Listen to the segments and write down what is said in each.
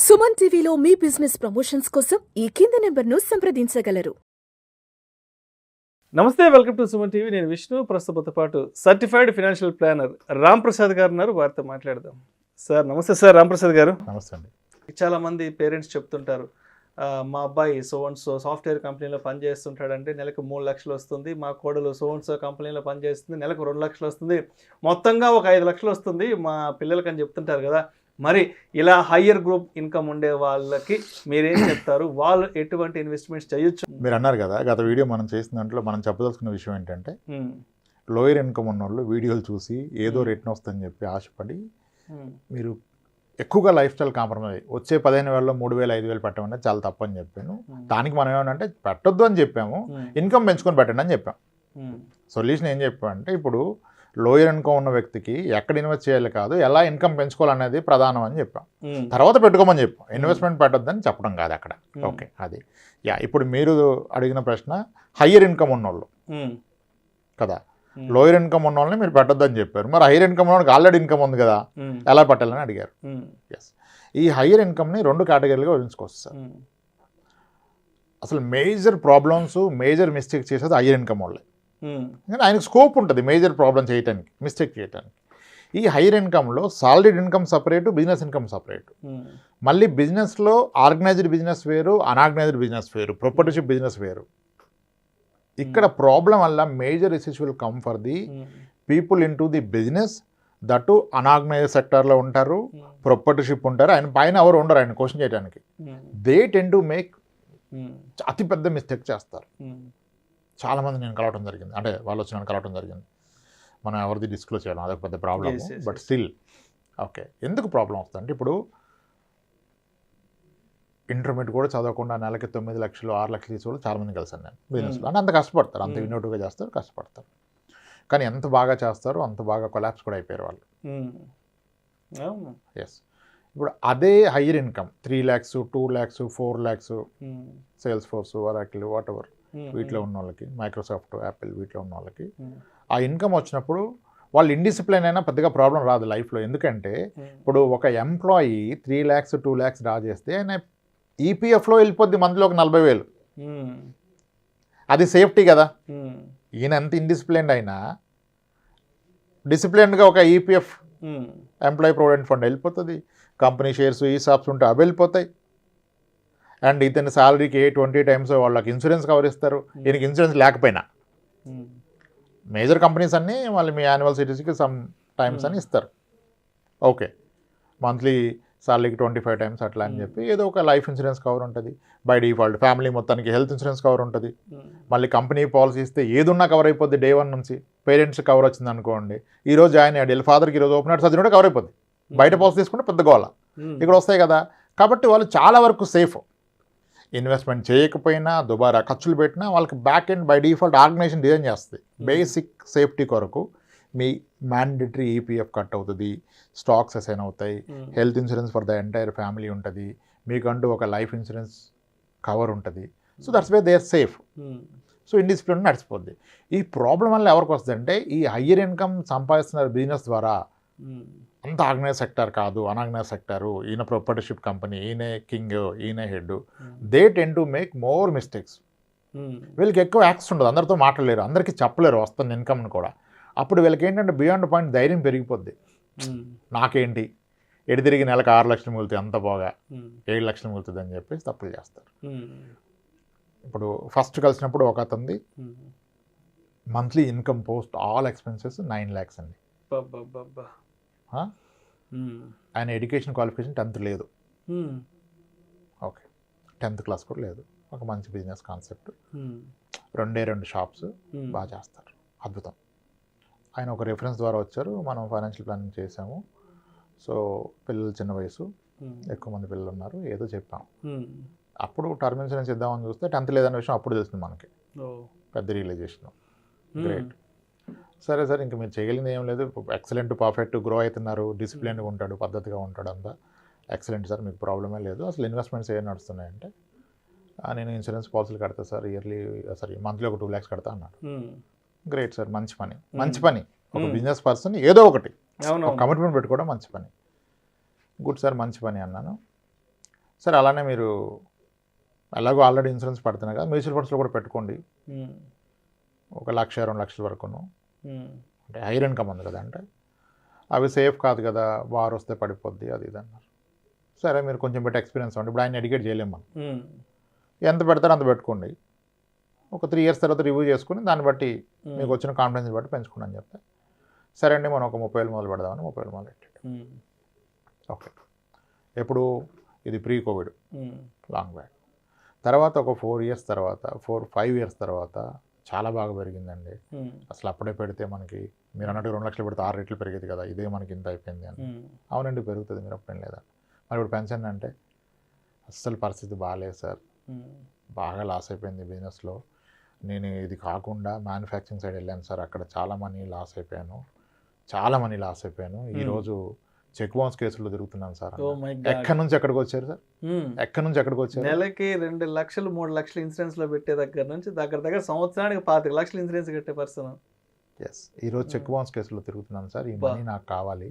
సుమన్ టీవీలో మీ business promotions కోసం ఈ కింది నెంబర్ను సంప్రదించగలరు. నమస్తే, వెల్కమ్ టు సుమన్ టీవీ. నేను విష్ణు. ప్రస్తుతంతో పాటు certified financial planner Ram Prasad గారు ఉన్నారు. వారితో మాట్లాడదాం. సార్ నమస్తే. సార్ రామ్ ప్రసాద్ గారు. నమస్తే అండి. చాలా మంది పేరెంట్స్ చెప్తుంటారు, మా అబ్బాయి సో సాఫ్ట్వేర్ కంపెనీలో పనిచేస్తుంటాడంటే నెలకు 3 లక్షలు వస్తుంది, మా కోడలు సో కంపెనీలో పనిచేస్తుంది, నెలకు 2 లక్షలు వస్తుంది, మొత్తంగా ఒక 5 లక్షలు వస్తుంది మా పిల్లలకి అని చెప్తుంటారు కదా. మరి ఇలా హయ్యర్ గ్రూప్ ఇన్కమ్ ఉండే వాళ్ళకి మీరేం చెప్తారు? వాళ్ళు ఎటువంటి ఇన్వెస్ట్మెంట్స్ చేయొచ్చు? మీరు అన్నారు కదా, గత వీడియో మనం చేసిన దాంట్లో మనం చెప్పదలుచుకున్న విషయం ఏంటంటే, లోయర్ ఇన్కమ్ ఉన్న వాళ్ళు వీడియోలు చూసి ఏదో రిటర్న్ వస్తుందని చెప్పి ఆశపడి మీరు ఎక్కువగా లైఫ్ స్టైల్ కాంప్రమైజ్ వచ్చే 15,000లో 3,000 5,000 పెట్టమనేది చాలా తప్పని చెప్పాను. దానికి మనం ఏమనంటే పెట్టొద్దు అని చెప్పాము, ఇన్కమ్ పెంచుకొని పెట్టండి అని చెప్పాం. సొల్యూషన్ ఏం చెప్పామంటే, ఇప్పుడు లోయర్ ఇన్కమ్ ఉన్న వ్యక్తికి ఎక్కడ ఇన్వెస్ట్ చేయాలి కాదు, ఎలా ఇన్కమ్ పెంచుకోవాలనేది ప్రధానం అని చెప్పాం. తర్వాత పెట్టుకోమని చెప్పాం, ఇన్వెస్ట్మెంట్ పెట్టొద్దని చెప్పడం కాదు అక్కడ. ఓకే, అది ఇప్పుడు మీరు అడిగిన ప్రశ్న హయ్యర్ ఇన్కమ్ ఉన్నోళ్ళు కదా, లోయర్ ఇన్కమ్ ఉన్న వాళ్ళని మీరు పెట్టొద్దని చెప్పారు. మరి హైయర్ ఇన్కమ్ ఉన్న వాళ్ళకి ఆల్రెడీ ఇన్కమ్ ఉంది కదా, ఎలా పెట్టాలని అడిగారు. ఎస్, ఈ హయ్యర్ ఇన్కమ్ని 2 కేటగిరీలుగా విభజించుకోవచ్చు సార్. అసలు మేజర్ ప్రాబ్లమ్స్, మేజర్ మిస్టేక్ చేసేది హయ్యర్ ఇన్కమ్ వాళ్ళే. కానీ ఆయనకు స్కోప్ ఉంటుంది మేజర్ ప్రాబ్లం చేయడానికి, మిస్టేక్ చేయడానికి. ఈ హైయర్ ఇన్కమ్లో solid income separate, business income separate. మళ్ళీ బిజినెస్లో ఆర్గనైజ్డ్ బిజినెస్ వేరు, అన్ఆర్గనైజ్డ్ బిజినెస్ వేరు, ప్రొపర్టర్షిప్ బిజినెస్ వేరు. ఇక్కడ ప్రాబ్లం వల్ల major issues will come for the people in to the business, that unorganised సెక్టార్లో ఉంటారు, ప్రొపర్టర్షిప్ ఉంటారు, ఆయన పైన ఎవరు ఉండరు ఆయన క్వశ్చన్ చేయడానికి. దే టెన్ టు మేక్ అతిపెద్ద మిస్టేక్ చేస్తారు. చాలామంది నేను కలవటం జరిగింది, అంటే వాళ్ళు వచ్చి నన్ను కలవటం జరిగింది. మనం ఎవరిది డిస్క్లోజ్ చేయడం అదొక పెద్ద ప్రాబ్లం. బట్ స్టిల్ ఓకే, ఎందుకు ప్రాబ్లం వస్తుందంటే, ఇప్పుడు ఇంటర్మీడియట్ కూడా చదవకుండా నెలకి 9 లక్షలు 6 లక్షలు తీసుకోవాలి చాలామంది కలిసాను నేను బిజినెస్లో. అంటే అంత కష్టపడతారు, అంత ఇన్నోటివ్గా చేస్తారు, కష్టపడతారు. కానీ ఎంత బాగా చేస్తారో అంత బాగా కొలాప్స్ కూడా అయిపోయారు వాళ్ళు. ఎస్, ఇప్పుడు అదే higher income 3 lakhs 2 lakhs 4 lakhs sales force, Oracle, what ever వీటిలో ఉన్న వాళ్ళకి, మైక్రోసాఫ్ట్, యాపిల్ వీటిలో ఉన్న వాళ్ళకి ఆ ఇన్కమ్ వచ్చినప్పుడు వాళ్ళు ఇండిసిప్లిన్ అయినా పెద్దగా ప్రాబ్లం రాదు లైఫ్లో. ఎందుకంటే ఇప్పుడు ఒక ఎంప్లాయీ 3 lakhs 2 lakhs డ్రా చేస్తే ఆయన ఈపీఎఫ్లో వెళ్ళిపోద్ది మంత్లో ఒక 40,000. అది సేఫ్టీ కదా. ఈయన ఎంత ఇండిసిప్లిన్డ్ అయినా డిసిప్లిన్డ్గా ఒక ఈపీఎఫ్ ఎంప్లాయీ ప్రొవిడెంట్ ఫండ్ వెళ్ళిపోతుంది, కంపెనీ షేర్స్ ఈ షాప్స్ ఉంటే అవి వెళ్ళిపోతాయి. అండ్ ఇతని శాలరీకి 20 times వాళ్ళకి ఇన్సూరెన్స్ కవర్ ఇస్తారు. ఈయనకి ఇన్సూరెన్స్ లేకపోయినా మేజర్ కంపెనీస్ అన్నీ వాళ్ళు మీ యాన్యువల్ సిటీస్కి సమ్ టైమ్స్ అని ఇస్తారు. ఓకే, మంత్లీ శాలరీకి 25 times అట్లా అని చెప్పి ఏదో ఒక లైఫ్ ఇన్సూరెన్స్ కవర్ ఉంటుంది. బై డిఫాల్ట్ ఫ్యామిలీ మొత్తానికి హెల్త్ ఇన్సూరెన్స్ కవర్ ఉంటుంది. మళ్ళీ కంపెనీ పాలసీ ఇస్తే ఏదున్నా కవర్ అయిపోద్ది. డే 1 నుంచి పేరెంట్స్ కవర్ వచ్చింది అనుకోండి, ఈరోజు జాయిన్ అయ్యాడు, ఫాదర్కి ఈరోజు ఓపెన్ హార్ట్ సర్జరీ కూడా కవర్ అయిపోద్ది. బయట పాలసీ తీసుకుంటే పెద్ద గోల ఇక్కడ వస్తాయి కదా. కాబట్టి వాళ్ళు చాలా వరకు సేఫ్. ఇన్వెస్ట్మెంట్ చేయకపోయినా దుబారా ఖర్చులు పెట్టినా వాళ్ళకి back end by default organisation design చేస్తుంది. బేసిక్ సేఫ్టీ కొరకు మీ మ్యాండేటరీ ఈపీఎఫ్ కట్ అవుతుంది, స్టాక్స్ అసైన్ అవుతాయి, health insurance for the entire family ఉంటుంది, మీకంటూ ఒక లైఫ్ ఇన్సూరెన్స్ కవర్ ఉంటుంది. So that's way they are safe. So indiscipline నడిచిపోద్ది. ఈ ప్రాబ్లం వల్ల ఎవరికి వస్తుందంటే, ఈ హయ్యర్ ఇన్కమ్ సంపాదిస్తున్నారు బిజినెస్ ద్వారా, అంత ఆర్గనైజ్ సెక్టార్ కాదు, అన్ఆర్గనైజ్ సెక్టారు, ఈయన ప్రొపర్టర్షిప్ కంపెనీ, ఈయన కింగ్, ఈయన head, they ten to make more mistakes. వీళ్ళకి ఎక్కువ యాక్సెస్ ఉండదు, అందరితో మాట్లాడలేరు, అందరికీ చెప్పలేరు వస్తున్న ఇన్కమ్ని కూడా. అప్పుడు వీళ్ళకి ఏంటంటే బియాండ్ పాయింట్ ధైర్యం పెరిగిపోద్ది. నాకేంటి ఎడి తిరిగి నెలకు 6 లక్షలు మిగులుతాయి, అంత బాగా 7 లక్షలు మిగులుతుంది అని చెప్పేసి తప్పులు చేస్తారు. ఇప్పుడు ఫస్ట్ కలిసినప్పుడు ఒక అతనిది monthly income post all expenses 9 lakhs అండి. ఆయన ఎడ్యుకేషన్ క్వాలిఫికేషన్ 10th లేదు. ఓకే, 10th క్లాస్ కూడా లేదు. ఒక మంచి బిజినెస్ కాన్సెప్ట్, 2 షాప్స్ బాగా చేస్తారు, అద్భుతం. ఆయన ఒక రిఫరెన్స్ ద్వారా వచ్చారు, మనం ఫైనాన్షియల్ ప్లానింగ్ చేసాము. సో పిల్లలు చిన్న వయసు, ఎక్కువ మంది పిల్లలు ఉన్నారు, ఏదో చెప్పాం. అప్పుడు టర్మ్ ఇన్సూరెన్స్ ఇద్దామని చూస్తే 10th లేదన్న విషయం అప్పుడు తెలిసింది మనకి. పెద్ద రియలైజేషన్. గ్రేట్, సరే సార్ ఇంకా మీరు చేయగలిగింది ఏం లేదు, ఎక్సలెంట్, పర్ఫెక్ట్, గ్రో అవుతున్నారు, డిసిప్లిన్గా ఉంటాడు, పద్ధతిగా ఉంటాడు, అంతా ఎక్సలెంట్ సార్, మీకు ప్రాబ్లమే లేదు. అసలు ఇన్వెస్ట్మెంట్స్ ఏం నడుస్తున్నాయంటే, నేను ఇన్సూరెన్స్ పాలసీలు కడతా సార్, మంత్లీ ఒక 2 lakhs కడతా అన్నాడు. గ్రేట్ సార్, మంచి పని, మంచి పని. ఒక బిజినెస్ పర్సన్ ఏదో ఒకటి కమిట్మెంట్ పెట్టుకోవడం మంచి పని. గుడ్ సార్, మంచి పని అన్నాను. సరే అలానే మీరు ఎలాగో ఆల్రెడీ ఇన్సూరెన్స్ పడుతున్నాయి కదా, మ్యూచువల్ ఫండ్స్లో కూడా పెట్టుకోండి. 1,00,000 2,00,000 వరకును, అంటే హైర్ ఇన్కమ్ ఉంది కదా, అంటే అవి సేఫ్ కాదు కదా, వార్ వస్తే పడిపోద్ది అది ఇది అన్నారు. సరే మీరు కొంచెం బట్టి ఎక్స్పీరియన్స్ ఉంది, ఇప్పుడు ఆయన ఎడ్యుకేట్ చేయలేము మనం. ఎంత పెడతారో అంత పెట్టుకోండి, ఒక 3 years తర్వాత రివ్యూ చేసుకుని దాన్ని బట్టి మీకు వచ్చిన కాన్ఫిడెన్స్ బట్టి పెంచుకోండి అని చెప్తే, సరే అండి మనం ఒక 30,000 మొదలు పెడదామని 30,000 మొదలు పెట్టాడు. ఓకే, ఎప్పుడు ఇది ప్రీ కోవిడ్, లాంగ్ బ్యాక్. తర్వాత ఒక 4 years తర్వాత 4-5 years తర్వాత చాలా బాగా పెరిగిందండి. అసలు అప్పుడే పెడితే మనకి మీరు అన్నట్టు 2 లక్షలు పెడితే 6 రెట్లు పెరిగేది కదా, ఇదే మనకి ఇంత అయిపోయింది అని. అవునండి పెరుగుతుంది, మీరు అప్పుడేం లేదా. మరి ఇప్పుడు పెన్షన్ అంటే అస్సలు పరిస్థితి బాగాలేదు సార్, బాగా లాస్ అయిపోయింది బిజినెస్లో, నేను ఇది కాకుండా మ్యానుఫ్యాక్చరింగ్ సైడ్ వెళ్ళాను సార్, అక్కడ చాలా మనీ లాస్ అయిపోయాను. ఈరోజు చెక్ బౌన్స్ కేసుల్లో తిరుగుతున్నాను సార్. ఎక్కడి నుంచి ఎక్కడికి వచ్చారు సార్, ఎక్కడి నుంచి ఎక్కడికి వచ్చారు? నెలకి 2 లక్షలు 3 లక్షలు ఇన్సూరెన్స్ లో పెట్టే దగ్గర నుంచి దగ్గర సంవత్సరానికి 25 లక్షలు ఇన్సూరెన్స్ కట్టే పర్సన్. ఎస్, ఈరోజు చెక్ బౌన్స్ కేసులో తిరుగుతున్నాను సార్, ఈ మనీ నాకు కావాలి,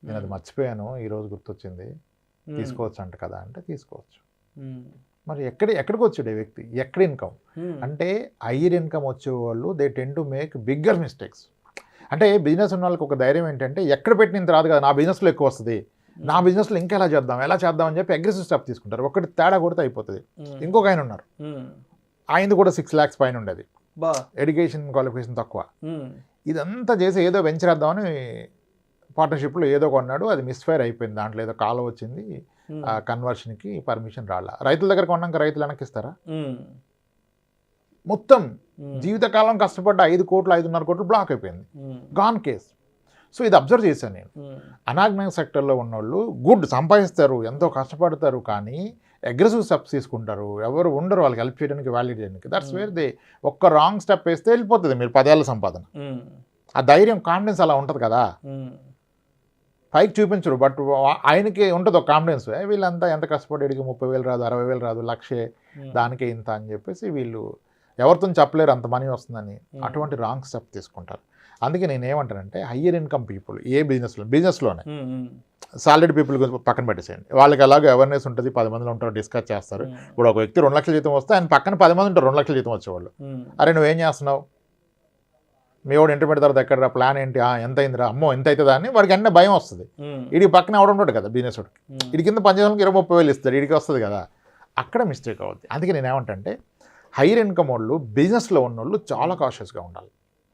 నేను అది మర్చిపోయాను, ఈరోజు గుర్తొచ్చింది, తీసుకోవచ్చు అంట కదా అంటే తీసుకోవచ్చు. మరి ఎక్కడికి వచ్చాడు ఈ వ్యక్తి, ఎక్కడ ఇన్కమ్ అంటే హైయర్ ఇన్కమ్ వచ్చేవాళ్ళు they tend to make bigger mistakes. అంటే బిజినెస్ ఉన్న వాళ్ళకి ఒక ధైర్యం ఏంటంటే ఎక్కడ పెట్టిన రాదు కదా, నా బిజినెస్లో ఎక్కువ వస్తుంది, నా బిజినెస్లో ఇంకా ఎలా చేద్దాం అని చెప్పి అగ్రెసివ్ స్టెప్ తీసుకుంటారు. ఒకటి తేడా కొడితే అయిపోతుంది. ఇంకొక ఆయన ఉన్నారు, ఆయనది కూడా 6 lakhs పైన ఉండేది, ఎడ్యుకేషన్ క్వాలిఫికేషన్ తక్కువ, ఇదంతా చేసి ఏదో వెంచరేద్దామని పార్ట్నర్షిప్లో ఏదో కొన్నాడు, అది మిస్ఫైర్ అయిపోయింది, దాంట్లో ఏదో కాలం వచ్చింది, కన్వర్షన్కి పర్మిషన్ రాలా. రైతుల దగ్గర కొన్నాక రైతులు వెనక్కిస్తారా? మొత్తం జీవితకాలం కష్టపడ్డ 5 కోట్లు 5.5 కోట్లు బ్లాక్ అయిపోయింది, గాన్ కేస్. సో ఇది అబ్జర్వ్ చేశాను నేను. అనాగ్నైజ్ సెక్టర్లో ఉన్నోళ్ళు గుడ్ సంపాదిస్తారు, ఎంతో కష్టపడతారు, కానీ అగ్రెసివ్ స్టెప్స్ తీసుకుంటారు, ఎవరు ఉండరు వాళ్ళకి హెల్ప్ చేయడానికి, వాలిడేట్ చేయడానికి. దట్స్ వేర్ దే ఒక్క రాంగ్ స్టెప్ వేస్తే వెళ్ళిపోతుంది మీరు 10 ఏళ్ళ సంపాదన. ఆ ధైర్యం కాన్ఫిడెన్స్ అలా ఉంటుంది కదా, పైకి చూపించరు, బట్ ఆయనకి ఉంటుంది ఒక కాన్ఫిడెన్స్, వీళ్ళంతా ఎంత కష్టపడేడికి 30,000 రాదు, 60,000 రాదు, 1,00,000 దానికే ఇంత అని చెప్పేసి వీళ్ళు ఎవరితో చెప్పలేరు అంత మనీ వస్తుందని, అటువంటి రాంగ్ స్టెప్ తీసుకుంటారు. అందుకే నేను ఏమంటానంటే హయ్యర్ ఇన్కమ్ పీపుల్ ఏ బిజినెస్లోనే సాలరీడ్ పీపుల్ గురించి పక్కన పెట్టేసేయండి, వాళ్ళకి ఎలాగో అవేర్నెస్ ఉంటుంది, 10 మందిలో ఉంటారు, డిస్కస్ చేస్తారు. ఇప్పుడు ఒక వ్యక్తి 2 లక్షల జీతం వస్తే ఆయన పక్కన 10 మంది ఉంటారు 2 లక్షల జీతం వచ్చేవాళ్ళు. అరే నువ్వేం చేస్తున్నావు, మీ వాడు ఇంటర్మీడియట్ తర్వాత ఎక్కడ ప్లాన్ ఏంటి, ఎంత అయిందిరా, అమ్మో ఎంత అవుతుందా అని వాడికి అన్నీ భయం వస్తుంది. వీడికి పక్కన ఎవడు ఉంటాడు కదా బిజినెస్ వాడికి, వీడి కింద పనిచేయడానికి 20-30 ఇస్తాడు, వీడికి వస్తుంది కదా, అక్కడ మిస్టేక్ అవుద్ది. అందుకే నేను ఏమంటే హైయర్ ఇన్కమ్ వాళ్ళు బిజినెస్లో ఉన్నోళ్ళు చాలా కాషియస్గా ఉండాలి,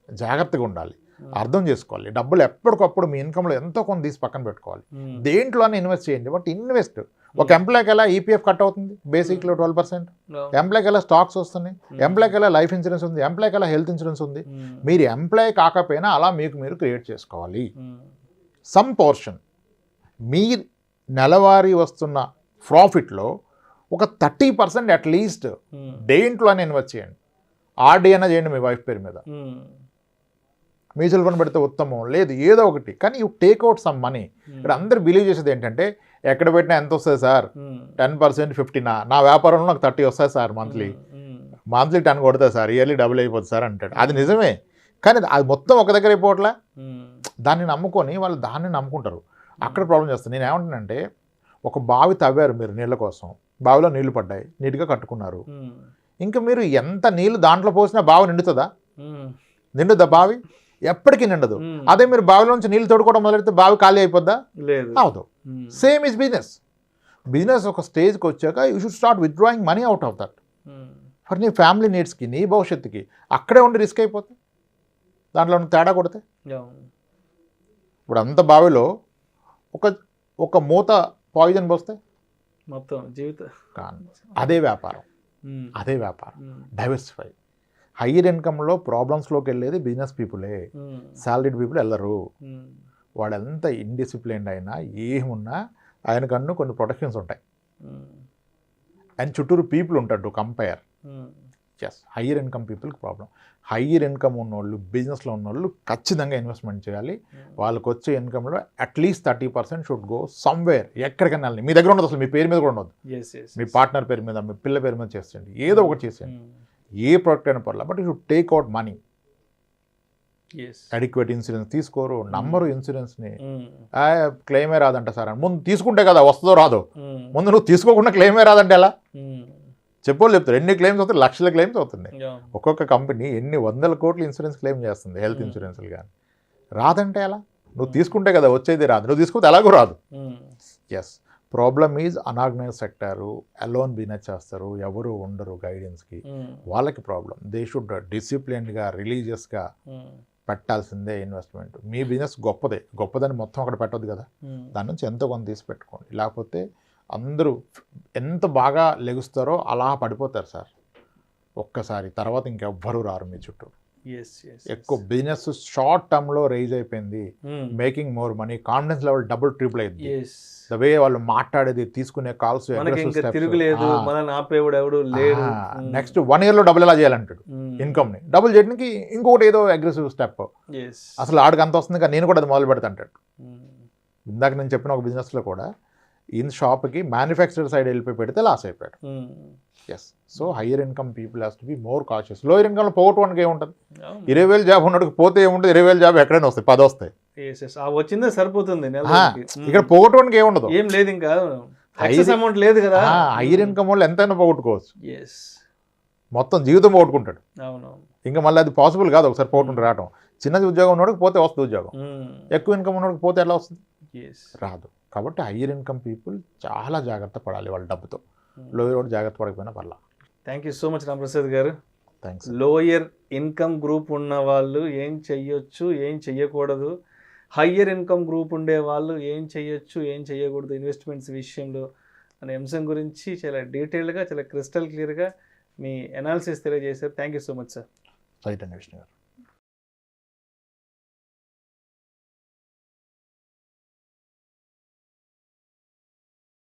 జాగ్రత్తగా ఉండాలి, అర్థం చేసుకోవాలి. డబ్బులు ఎప్పటికప్పుడు మీ ఇన్కమ్లో ఎంతో కొంత తీసి పక్కన పెట్టుకోవాలి, దేంట్లోనే ఇన్వెస్ట్ చేయండి. బట్ ఇన్వెస్ట్ ఒక ఎంప్లాయ్కి ఎలా ఈపీఎఫ్ కట్ అవుతుంది బేసిక్లో 12%, ఎంప్లాయ్కి ఎలా స్టాక్స్ వస్తున్నాయి, ఎంప్లాయ్కి ఎలా లైఫ్ ఇన్సూరెన్స్ ఉంది, ఎంప్లాయ్కి ఎలా హెల్త్ ఇన్సూరెన్స్ ఉంది. మీరు ఎంప్లాయ్ కాకపోయినా అలా మీకు మీరు క్రియేట్ చేసుకోవాలి. సమ్ పోర్షన్ మీ నెలవారీ వస్తున్న ప్రాఫిట్లో ఒక 30% అట్లీస్ట్ దేంట్లోనే ఇన్వెస్ట్ చేయండి. ఆర్డీ అయినా చేయండి మీ వైఫ్ పేరు మీద, మ్యూచువల్ ఫండ్ పెడితే ఉత్తమం, లేదు ఏదో ఒకటి, కానీ యూ టేక్అవుట్ సమ్ మనీ. ఇక్కడ అందరు బిలీవ్ చేసేది ఏంటంటే ఎక్కడ పెట్టినా ఎంత వస్తుంది సార్, 10% 15, నా వ్యాపారంలో నాకు 30 వస్తాయి సార్, మంత్లీ 10 కొడతా సార్, ఇయర్లీ డబుల్ అయిపోతుంది సార్ అంటాడు. అది నిజమే, కానీ అది మొత్తం ఒక దగ్గర అయిపోవట్లా. దాన్ని నమ్ముకొని వాళ్ళు దాన్ని నమ్ముకుంటారు, అక్కడ ప్రాబ్లం చేస్తారు. నేను ఏమంటానంటే ఒక బావి తవ్వారు మీరు నీళ్ళ కోసం, బావిలో నీళ్లు పడ్డాయి, నీట్గా కట్టుకున్నారు, ఇంకా మీరు ఎంత నీళ్ళు దాంట్లో పోసినా బావి నిండుతుందా? నిండుద్దా బావి? ఎప్పటికీ నిండదు. అదే మీరు బావిలోంచి నీళ్ళు తోడుకోవడం మొదలెడితే బావి ఖాళీ అయిపోద్దా? అవదు. సేమ్ ఈజ్ బిజినెస్ ఒక స్టేజ్కి వచ్చాక you should start withdrawing money out of that for నీ ఫ్యామిలీ నీడ్స్కి, నీ భవిష్యత్తుకి. అక్కడే ఉండి రిస్క్ అయిపోతాయి దాంట్లో తేడా కొడితే. ఇప్పుడు అంత బావిలో ఒక మూత పాయిజన్ పోస్తే మొత్తం జీవితం అదే వ్యాపారం డైవర్సిఫై. హయ్యర్ ఇన్కమ్లో ప్రాబ్లమ్స్లోకి వెళ్ళేది బిజినెస్ పీపులే, సాలరీడ్ పీపుల్ వెళ్ళరు. వాడు ఎంత ఇండిసిప్లిన్డ్ అయినా ఏమున్నా ఆయనకన్ను కొన్ని ప్రొటెక్షన్స్ ఉంటాయి, అండ్ చుట్టూరు పీపుల్ ఉంటారు to compare. Yes, higher income పీపుల్కి ప్రాబ్లం. హయ్యర్ ఇన్కమ్ ఉన్నోళ్ళు, బిజినెస్లో ఉన్నోళ్ళు ఖచ్చితంగా ఇన్వెస్ట్మెంట్ చేయాలి. వాళ్ళకి వచ్చే ఇన్కమ్లో అట్లీస్ట్ 30% షుడ్ గో సమ్వేర్, ఎక్కడికైనా వెళ్ళి. మీ దగ్గర ఉండదు, అసలు మీ పేరు మీద కూడా ఉండదు, మీ పార్ట్నర్ పేరు మీద, మీ పిల్ల పేరు మీద చేసేయండి, ఏదో ఒకటి చేసేయండి, ఏ ప్రోడక్ట్ అయినా పర్లేదు, but you should take out money. Yes adequate insurance తీసుకోరు, నమ్మరు ఇన్సూరెన్స్ని. క్లెయిమే రాదంట సార్ అని. ముందు తీసుకుంటే కదా వస్తుందో రాదో, ముందు నువ్వు తీసుకోకుండా క్లెయిమే రాదంటే ఎలా? చెప్పోళ్ళు చెప్తారు ఎన్ని క్లెయిమ్స్ అవుతాయి, లక్షల క్లెయిమ్స్ అవుతుంది. ఒక్కొక్క కంపెనీ ఎన్ని వందల కోట్లు ఇన్సూరెన్స్ క్లెయిమ్ చేస్తుంది, హెల్త్ ఇన్సూరెన్స్లు కానీ. రాదంటే ఎలా? నువ్వు తీసుకుంటే కదా వచ్చేది, రాదు. నువ్వు తీసుకుంటే ఎలాగో రాదు. Yes, problem is unorganised sector, alone business చేస్తారు, ఎవరు ఉండరు గైడెన్స్కి, వాళ్ళకి ప్రాబ్లం. దే షుడ్ డిసిప్లిన్డ్గా రిలీజియస్గా పెట్టాల్సిందే ఇన్వెస్ట్మెంట్. మీ బిజినెస్ గొప్పదని మొత్తం అక్కడ పెట్టదు కదా, దాని నుంచి ఎంతో కొంత తీసి పెట్టుకోండి. లేకపోతే అందరూ ఎంత బాగా లెగుస్తారో అలా పడిపోతారు సార్ ఒక్కసారి, తర్వాత ఇంకెవ్వరూ రారు మీ చుట్టూ. ఎక్కువ బిజినెస్ షార్ట్ టర్మ్లో రైజ్ అయిపోయింది, making more money, confidence level double triple అయింది. ద వే వాళ్ళు మాట్లాడేది, తీసుకునే కాల్స్, నెక్స్ట్ 1 yearలో డబుల్ ఎలా చేయాలంటాడు ఇన్కమ్ని. డబుల్ చేయడానికి ఇంకొకటి ఏదో అగ్రెసివ్ స్టెప్, అసలు ఆడికి అంత వస్తుంది కానీ నేను కూడా అది మొదలు పెడతా అంటాడు. ఇందాక నేను చెప్పిన ఒక బిజినెస్లో కూడా ఇన్ షాప్కి మ్యానుఫ్యాక్చరర్ సైడ్ వెళ్ళిపోయి పెడితే లాస్ అయిపోయాడు. Yes, so higher income people has to be more cautious. Lower ఇన్కమ్లో పోగొట్టుకోవడానికి ఏముంటుంది? 20,000 జాబ్ ఉన్నట్టు పోతే ఏముంటుంది, 20,000 జాబ్ ఎక్కడైనా వస్తాయి, 10 వస్తాయి, వచ్చిందే సరిపోతుంది. ఇక్కడ పోగొట్టుకోవడానికి ఏముండదు, ఏం లేదు, ఇంకా అమౌంట్ లేదు కదా. హయ్యర్ ఇన్కమ్ వాళ్ళు ఎంతైనా పోగొట్టుకోవచ్చు, మొత్తం జీవితం పోగొట్టుకుంటాడు. ఇంకా మళ్ళీ అది పాసిబుల్ కాదు ఒకసారి పోగొట్టుకుంటూ రావడం. చిన్నది ఉద్యోగం ఉన్నోడికి పోతే వస్తుంది ఉద్యోగం, ఎక్కువ ఇన్కమ్ ఉన్నోడికి పోతే ఎలా వస్తుంది? రాదు. కాబట్టి హయ్యర్ ఇన్కమ్ పీపుల్ చాలా జాగ్రత్త పడాలి వాళ్ళ డబ్బుతో. లోయర్ కూడా జాగ్రత్త పడకపోయినా పర్లా. Thank you so much Ramprasad గారు. థ్యాంక్స్. లోయర్ ఇన్కమ్ గ్రూప్ ఉన్న వాళ్ళు ఏం చెయ్యొచ్చు, ఏం చెయ్యకూడదు, హయ్యర్ ఇన్కమ్ గ్రూప్ ఉండే వాళ్ళు ఏం చెయ్యొచ్చు, ఏం చెయ్యకూడదు ఇన్వెస్ట్మెంట్స్ విషయంలో అనే అంశం గురించి చాలా డీటెయిల్డ్గా, చాలా క్రిస్టల్ క్లియర్గా మీ అనాలిసిస్ తెలియజేశారు. Thank you so much sir. Right అండి విష్ణు గారు.